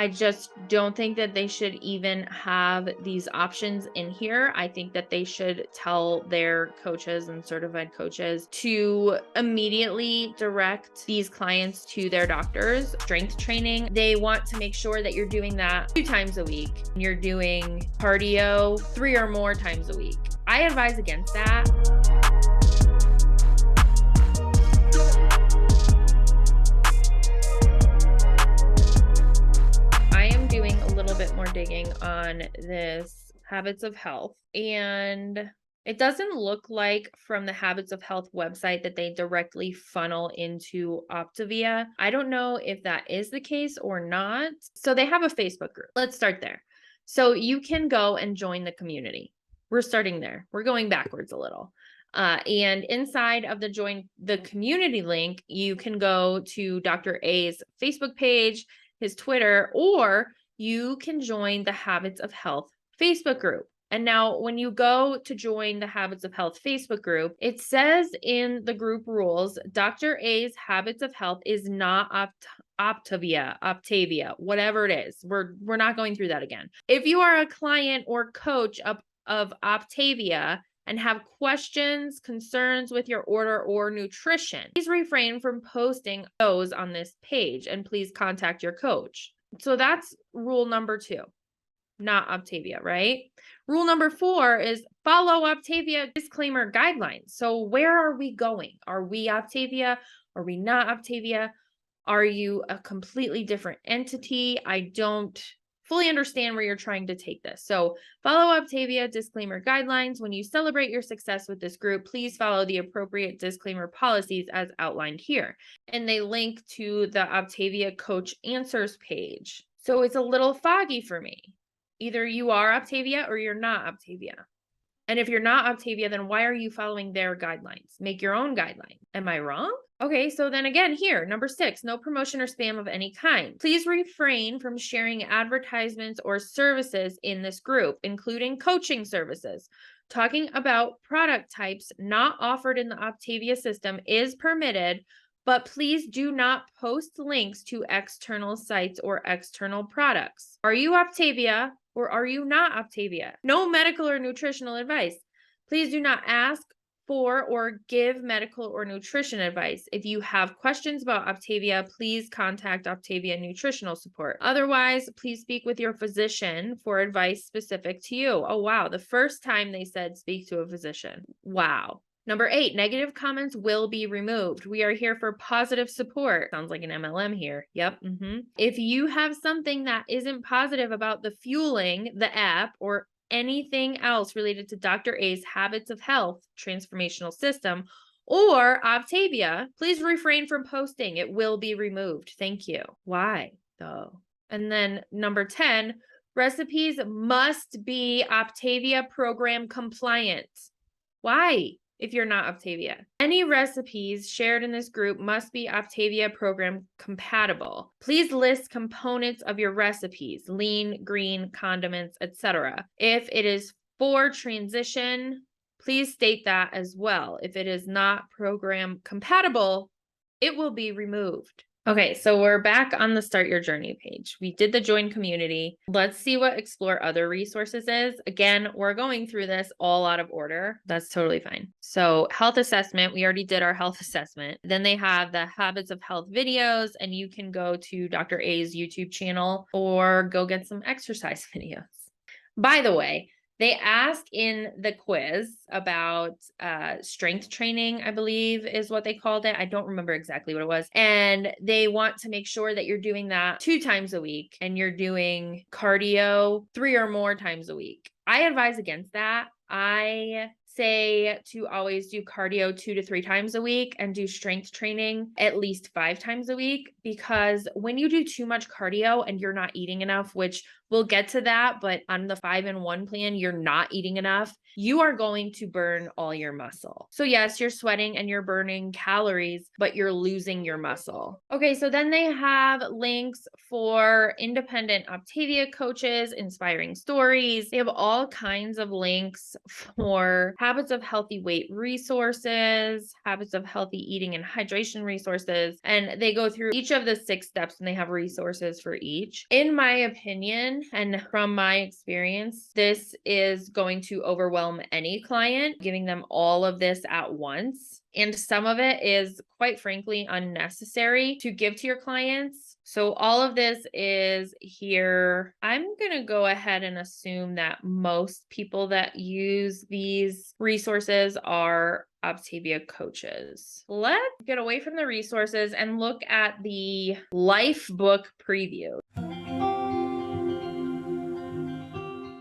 I just don't think that they should even have these options in here. I think that they should tell their coaches and certified coaches to immediately direct these clients to their doctors. Strength training, they want to make sure that you're doing that 2 times a week. You're doing cardio 3 or more times a week. I advise against that. More digging on this habits of health, and it doesn't look like from the habits of health website that they directly funnel into Optavia. I don't know if that is the case or not. So they have a Facebook group. Let's start there. So you can go and join the community. We're starting there. We're going backwards a little. And inside of the join the community link, you can go to Dr. A's Facebook page, his Twitter, or you can join the Habits of Health Facebook group. And now when you go to join the Habits of Health Facebook group, it says in the group rules, Dr. A's Habits of Health is not Optavia, whatever it is. We're not going through that again. If you are a client or coach of Optavia and have questions, concerns with your order or nutrition, please refrain from posting those on this page and please contact your coach. So that's rule number 2, not Optavia, right? Rule number 4 is follow Optavia disclaimer guidelines. So where are we going? Are we Optavia? Are we not Optavia? Are you a completely different entity? I don't fully understand where you're trying to take this. So follow Optavia disclaimer guidelines. When you celebrate your success with this group, please follow the appropriate disclaimer policies as outlined here. And they link to the Optavia Coach answers page. So it's a little foggy for me. Either you are Optavia or you're not Optavia. And if you're not Optavia, then why are you following their guidelines? Make your own guideline. Am I wrong? Okay, so then again here, number 6, no promotion or spam of any kind. Please refrain from sharing advertisements or services in this group, including coaching services. Talking about product types not offered in the Optavia system is permitted, but please do not post links to external sites or external products. Are you Optavia or are you not Optavia? No medical or nutritional advice. Please do not ask for or give medical or nutrition advice. If you have questions about Optavia, please contact Optavia Nutritional Support. Otherwise, please speak with your physician for advice specific to you. Oh, wow. The first time they said speak to a physician. Wow. Number 8, negative comments will be removed. We are here for positive support. Sounds like an MLM here. Yep. If you have something that isn't positive about the Fueling, the app, or anything else related to Dr. A's Habits of Health transformational system or Optavia, please refrain from posting. It will be removed. Thank you. Why though? And then number 10, recipes must be Optavia program compliant. Why? If you're not Optavia. Any recipes shared in this group must be Optavia program compatible. Please list components of your recipes, lean, green, condiments, etc. If it is for transition, please state that as well. If it is not program compatible, it will be removed. Okay, so we're back on the Start Your Journey page. We did the join community. Let's see what explore other resources is. Again, we're going through this all out of order. That's totally fine. So health assessment, we already did our health assessment. Then they have the habits of health videos, and you can go to Dr. A's YouTube channel or go get some exercise videos. By the way, they ask in the quiz about strength training, I believe is what they called it. I don't remember exactly what it was. And they want to make sure that you're doing that 2 times a week and you're doing cardio 3 or more times a week. I advise against that. I say to always do cardio 2 to 3 times a week and do strength training at least 5 times a week, because when you do too much cardio and you're not eating enough, which we'll get to that, but on the 5-in-1 plan, you're not eating enough, you are going to burn all your muscle. So yes, you're sweating and you're burning calories, but you're losing your muscle. Okay, so then they have links for independent Optavia coaches, inspiring stories. They have all kinds of links for habits of healthy weight resources, habits of healthy eating and hydration resources. And they go through each of the 6 steps and they have resources for each. In my opinion, and from my experience, this is going to overwhelm any client, giving them all of this at once. And some of it is, quite frankly, unnecessary to give to your clients. So all of this is here. I'm going to go ahead and assume that most people that use these resources are Optavia coaches. Let's get away from the resources and look at the Lifebook preview.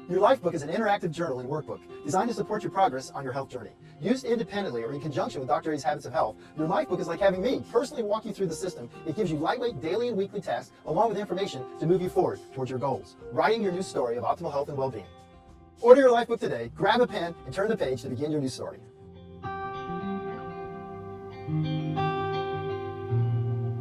Your Lifebook is an interactive journaling workbook designed to support your progress on your health journey. Used independently or in conjunction with Dr. A's Habits of Health, your Lifebook is like having me personally walk you through the system. It gives you lightweight daily and weekly tasks along with information to move you forward towards your goals, writing your new story of optimal health and well-being. Order your Lifebook today, grab a pen, and turn the page to begin your new story.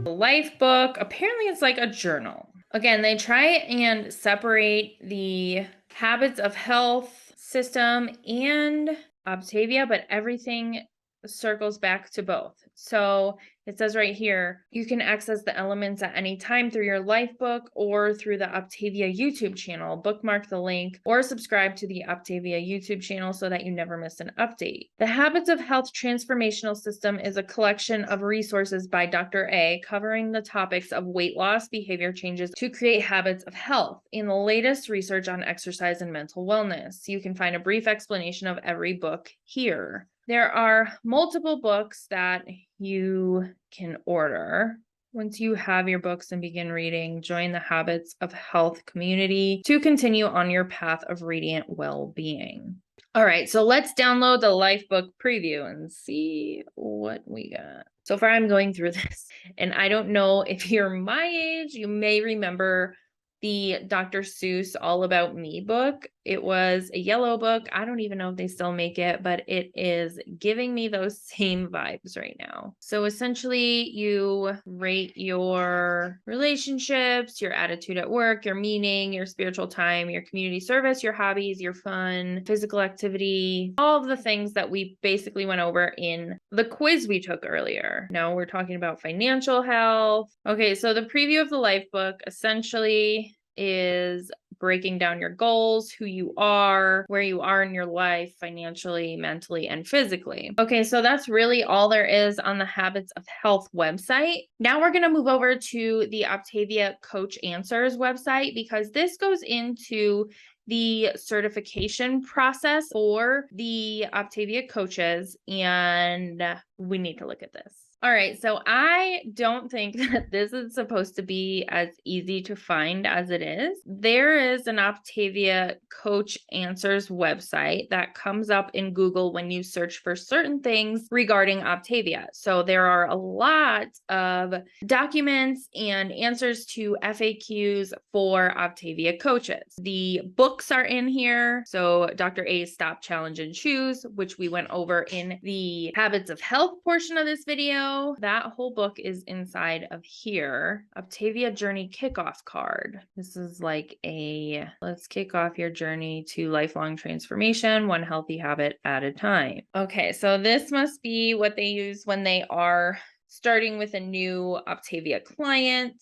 Lifebook, apparently it's like a journal. Again, they try and separate the habits of health system and Optavia, but everything circles back to both. So it says right here, you can access the elements at any time through your Lifebook or through the Optavia YouTube channel. Bookmark the link or subscribe to the Optavia YouTube channel so that you never miss an update. The Habits of Health Transformational System is a collection of resources by Dr. A covering the topics of weight loss, behavior changes to create habits of health, and the latest research on exercise and mental wellness. You can find a brief explanation of every book here. There are multiple books that you can order. Once you have your books and begin reading, join the Habits of Health community to continue on your path of radiant well-being. All right, so let's download the Lifebook preview and see what we got. So far, I'm going through this, and I don't know if you're my age, you may remember the Dr. Seuss All About Me book. It was a yellow book. I don't even know if they still make it, but it is giving me those same vibes right now. So essentially, you rate your relationships, your attitude at work, your meaning, your spiritual time, your community service, your hobbies, your fun, physical activity, all of the things that we basically went over in the quiz we took earlier. Now we're talking about financial health. Okay, so the preview of the Lifebook essentially is breaking down your goals, who you are, where you are in your life, financially, mentally, and physically. Okay, so that's really all there is on the Habits of Health website. Now we're going to move over to the Optavia Coach Answers website because this goes into the certification process for the Optavia coaches, and we need to look at this. All right, so I don't think that this is supposed to be as easy to find as it is. There is an Optavia Coach Answers website that comes up in Google when you search for certain things regarding Optavia. So there are a lot of documents and answers to FAQs for Optavia coaches. The books are in here. So Dr. A's Stop, Challenge, and Choose, which we went over in the Habits of Health portion of this video. That whole book is inside of here. Optavia Journey Kickoff Card. This is like a let's kick off your journey to lifelong transformation, one healthy habit at a time. Okay, so this must be what they use when they are starting with a new Optavia client.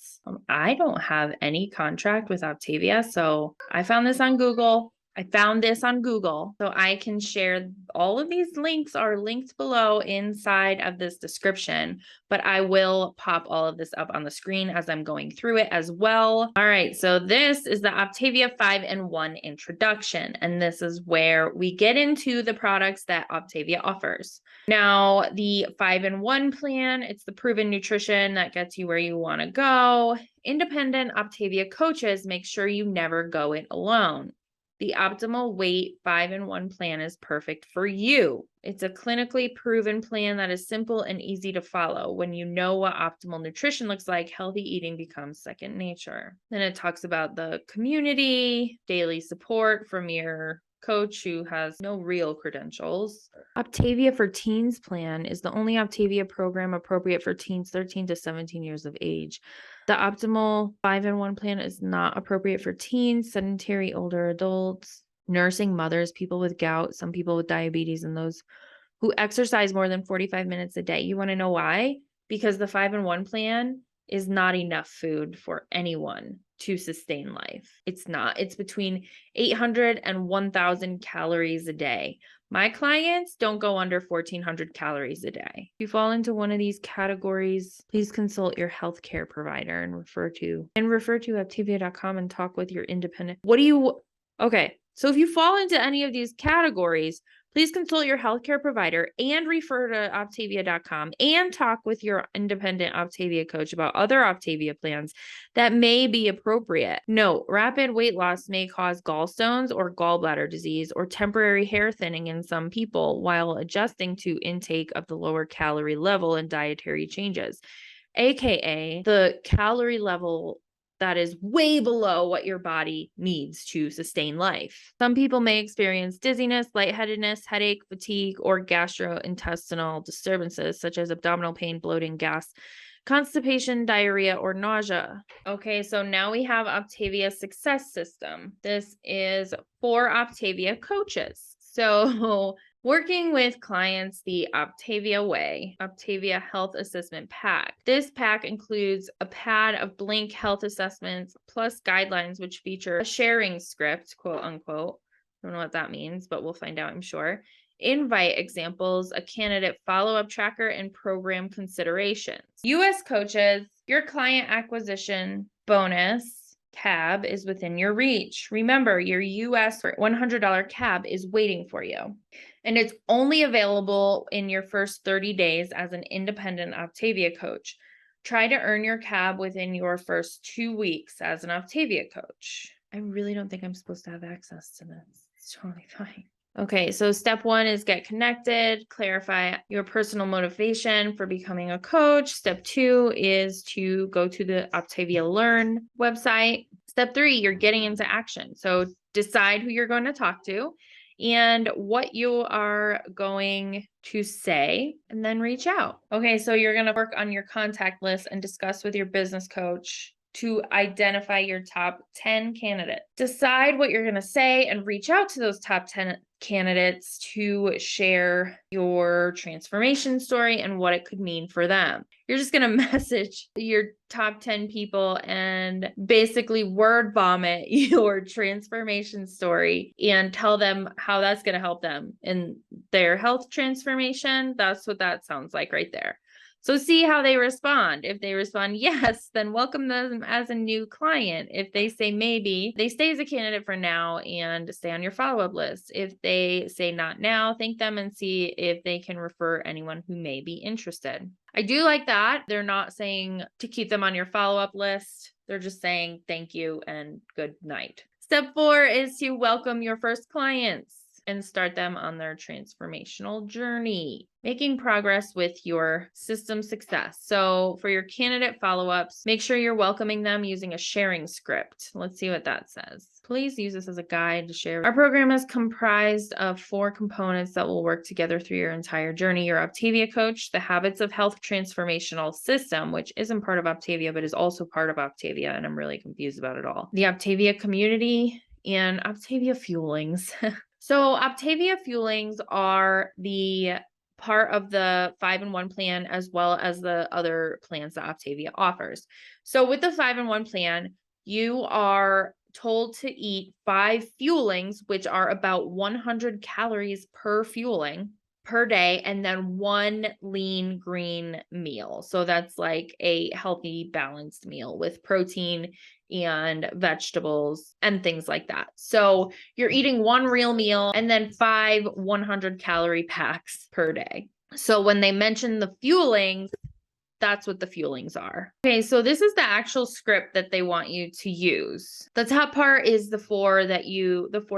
I don't have any contract with Optavia, so I found this on Google. So I can share all of these links are linked below inside of this description, but I will pop all of this up on the screen as I'm going through it as well. All right, so this is the Optavia 5-in-1 introduction, and this is where we get into the products that Optavia offers. Now, the 5-in-1 plan, it's the proven nutrition that gets you where you want to go. Independent Optavia coaches make sure you never go it alone. The optimal weight 5-in-1 plan is perfect for you. It's a clinically proven plan that is simple and easy to follow. When you know what optimal nutrition looks like, healthy eating becomes second nature. Then it talks about the community, daily support from your coach who has no real credentials. Optavia for Teens plan is the only Optavia program appropriate for teens 13 to 17 years of age. The optimal 5-in-1 plan is not appropriate for teens, sedentary older adults, nursing mothers, people with gout, some people with diabetes, and those who exercise more than 45 minutes a day. You want to know why? Because the 5-in-1 plan is not enough food for anyone to sustain life. It's not. It's between 800 and 1,000 calories a day. My clients don't go under 1,400 calories a day. If you fall into one of these categories, please consult your healthcare provider and refer to Optavia.com and talk with your independent. Okay. So if you fall into any of these categories, please consult your healthcare provider and refer to Optavia.com and talk with your independent Optavia coach about other Optavia plans that may be appropriate. Note, rapid weight loss may cause gallstones or gallbladder disease or temporary hair thinning in some people while adjusting to intake of the lower calorie level and dietary changes, aka the calorie level that is way below what your body needs to sustain life. Some people may experience dizziness, lightheadedness, headache, fatigue, or gastrointestinal disturbances such as abdominal pain, bloating, gas, constipation, diarrhea, or nausea. Okay, so now we have Optavia Success System. This is for Optavia coaches. So working with clients the Optavia Way, Optavia Health Assessment Pack. This pack includes a pad of blank health assessments plus guidelines, which feature a sharing script, quote unquote. I don't know what that means, but we'll find out, I'm sure. Invite examples, a candidate follow-up tracker, and program considerations. US coaches, your client acquisition bonus cab is within your reach. Remember, your US $100 cab is waiting for you. And it's only available in your first 30 days as an independent Optavia coach. Try to earn your cab within your first 2 weeks as an Optavia coach. I really don't think I'm supposed to have access to this. It's totally fine. Okay, so step 1 is get connected, clarify your personal motivation for becoming a coach. Step 2 is to go to the Optavia Learn website. Step 3, you're getting into action. So decide who you're going to talk to and what you are going to say, and then reach out. Okay, so you're going to work on your contact list and discuss with your business coach to identify your top 10 candidates. Decide what you're going to say and reach out to those top 10 candidates to share your transformation story and what it could mean for them. You're just going to message your top 10 people and basically word vomit your transformation story and tell them how that's going to help them in their health transformation. That's what that sounds like right there. So see how they respond. If they respond yes, then welcome them as a new client. If they say maybe, they stay as a candidate for now and stay on your follow-up list. If they say not now, thank them and see if they can refer anyone who may be interested. I do like that. They're not saying to keep them on your follow-up list. They're just saying thank you and good night. Step 4 is to welcome your first clients and start them on their transformational journey, making progress with your system success. So for your candidate follow-ups, make sure you're welcoming them using a sharing script. Let's see what that says. Please use this as a guide to share. Our program is comprised of 4 components that will work together through your entire journey. Your Optavia Coach, the Habits of Health Transformational System, which isn't part of Optavia, but is also part of Optavia, and I'm really confused about it all. The Optavia Community and Optavia Fuelings. So Optavia Fuelings are the part of the 5-in-1 plan as well as the other plans that Optavia offers. So with the 5-in-1 plan, you are told to eat 5 fuelings, which are about 100 calories per fueling per day, and then 1 lean green meal. So that's like a healthy, balanced meal with protein and vegetables and things like that. So you're eating 1 real meal and then 5 100-calorie packs per day. So when they mention the fuelings, that's what the fuelings are. Okay, so this is the actual script that they want you to use. The top part is the 4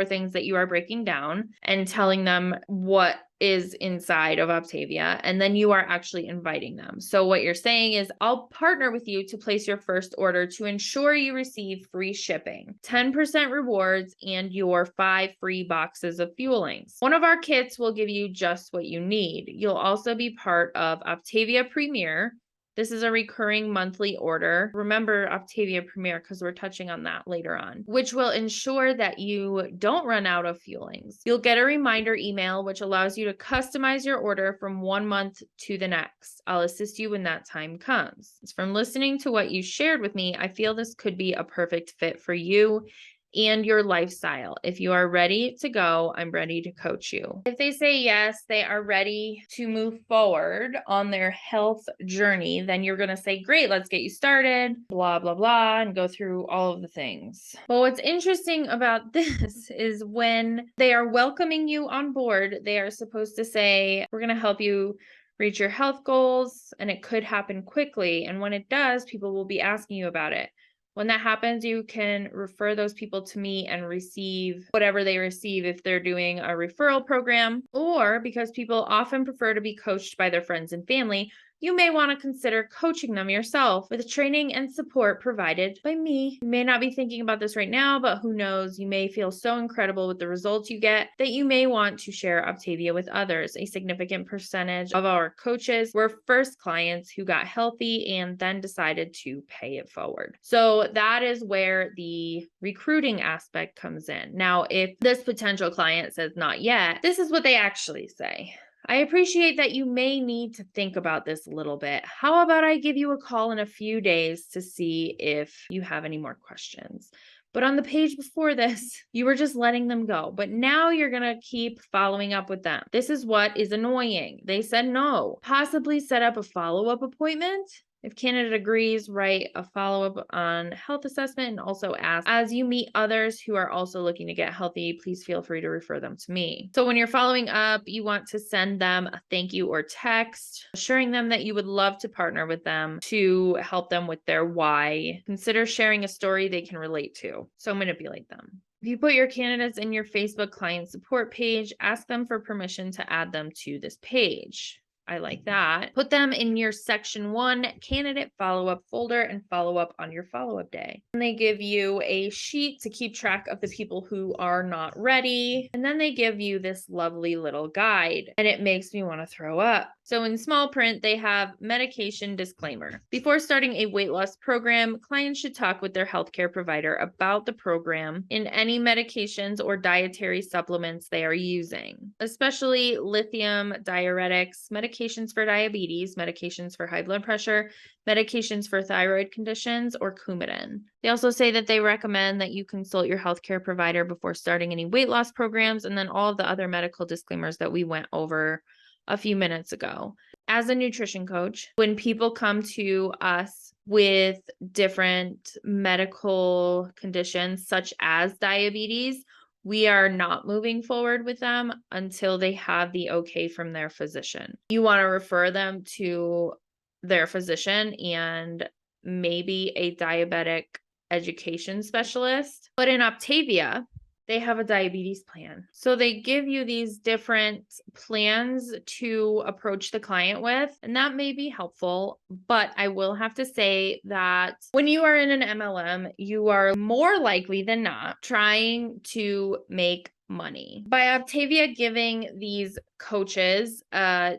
things that you are breaking down and telling them what is inside of Optavia, and then you are actually inviting them. So what you're saying is, I'll partner with you to place your first order to ensure you receive free shipping, 10% rewards, and your 5 free boxes of fuelings. One of our kits will give you just what you need. You'll also be part of Optavia Premier, This is a recurring monthly order. Remember Optavia Premier because we're touching on that later on, which will ensure that you don't run out of Fuelings. You'll get a reminder email, which allows you to customize your order from 1 month to the next. I'll assist you when that time comes. From listening to what you shared with me, I feel this could be a perfect fit for you and your lifestyle. If you are ready to go, I'm ready to coach you. If they say yes, they are ready to move forward on their health journey, then you're going to say, great, let's get you started, blah, blah, blah, and go through all of the things. But what's interesting about this is when they are welcoming you on board, they are supposed to say, we're going to help you reach your health goals, and it could happen quickly. And when it does, people will be asking you about it. When that happens, you can refer those people to me and receive whatever they receive if they're doing a referral program, or because people often prefer to be coached by their friends and family, you may want to consider coaching them yourself with training and support provided by me. You may not be thinking about this right now, but who knows, you may feel so incredible with the results you get that you may want to share Optavia with others. A significant percentage of our coaches were first clients who got healthy and then decided to pay it forward. So that is where the recruiting aspect comes in. Now, if this potential client says not yet, this is what they actually say. I appreciate that you may need to think about this a little bit. How about I give you a call in a few days to see if you have any more questions? But on the page before this, you were just letting them go. But now you're going to keep following up with them. This is what is annoying. They said no. Possibly set up a follow-up appointment. If candidate agrees, write a follow-up on health assessment and also ask, as you meet others who are also looking to get healthy, please feel free to refer them to me. So when you're following up, you want to send them a thank you or text, assuring them that you would love to partner with them to help them with their why. Consider sharing a story they can relate to. So manipulate them. If you put your candidates in your Facebook client support page, ask them for permission to add them to this page. I like that. Put them in your section 1 candidate follow-up folder and follow up on your follow-up day. And they give you a sheet to keep track of the people who are not ready. And then they give you this lovely little guide, and it makes me want to throw up. So in small print, they have medication disclaimer. Before starting a weight loss program, clients should talk with their healthcare provider about the program and any medications or dietary supplements they are using, especially lithium, diuretics, medications for diabetes, medications for high blood pressure, medications for thyroid conditions, or Coumadin. They also say that they recommend that you consult your healthcare provider before starting any weight loss programs, and then all of the other medical disclaimers that we went over a few minutes ago. As a nutrition coach, when people come to us with different medical conditions such as diabetes, we are not moving forward with them until they have the okay from their physician. You want to refer them to their physician and maybe a diabetic education specialist. But in Optavia, they have a diabetes plan. So they give you these different plans to approach the client with, and that may be helpful. But I will have to say that when you are in an MLM, you are more likely than not trying to make money. By Optavia giving these coaches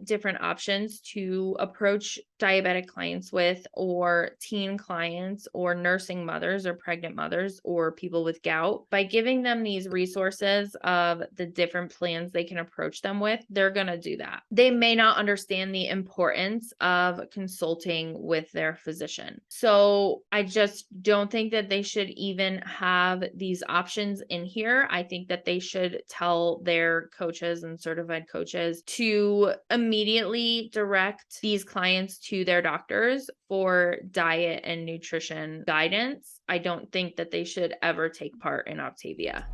different options to approach diabetic clients with, or teen clients, or nursing mothers, or pregnant mothers, or people with gout, by giving them these resources of the different plans they can approach them with, they're going to do that. They may not understand the importance of consulting with their physician. So I just don't think that they should even have these options in here. I think that they should tell their coaches and certified coaches to immediately direct these clients to their doctors for diet and nutrition guidance. I don't think that they should ever take part in Optavia.